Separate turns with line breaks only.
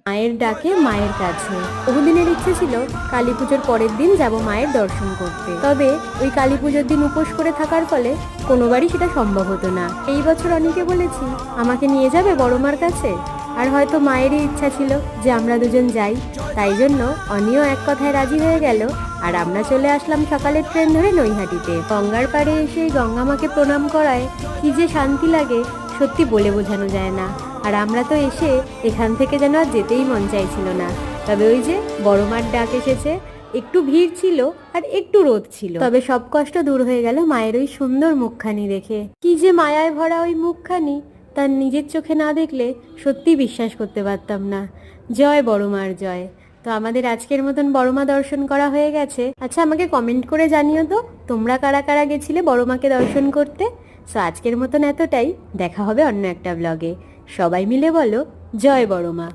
মায়ের ডাকে মায়ের কাছে। বহুদিনের ইচ্ছে ছিল কালী পুজোর পরের দিন যাব মায়ের দর্শন করতে, তবে ওই কালী পুজোর দিন উপোস করে থাকার ফলে কোনোবারই সেটা সম্ভব হতো না। এই বছর অনেকে বলেছি আমাকে নিয়ে যাবে বড় মার কাছে, আর হয়তো মায়েরই ইচ্ছা ছিল যে আমরা দুজন যাই, তাই জন্য অনিও এক কথায় রাজি হয়ে গেল। আর আমরা চলে আসলাম সকালের ট্রেন ধরে নৈহাটিতে। গঙ্গার পাড়ে এসে গঙ্গা মাকে প্রণাম করায় কি যে শান্তি লাগে সত্যি বলে বোঝানো যায় না। আর আমরা তো এসে এখান থেকে যেন আর যেতেই মন চাইছিল না, তবে ওই যে বড় মার ডাক এসেছে। একটু ভিড় ছিল আর একটু রোদ ছিল, তবে সব কষ্ট দূর হয়ে গেল মায়ের ওই সুন্দর মুখখানি দেখে। কি যে মায়ায় ভরা ওই মুখখানি, তার নিজের চোখে না দেখলে সত্যি বিশ্বাস করতে পারতাম না। জয় বড় মার জয়। তো আমাদের আজকের মতন বড় মা দর্শন করা হয়ে গেছে। আচ্ছা, আমাকে কমেন্ট করে জানিও তো তোমরা কারা কারা গেছিলে বড় মাকে দর্শন করতে। সো আজকের মতন এতটাই, দেখা হবে অন্য একটা ব্লগে। সবাই মিলে বলো জয় বড় মা।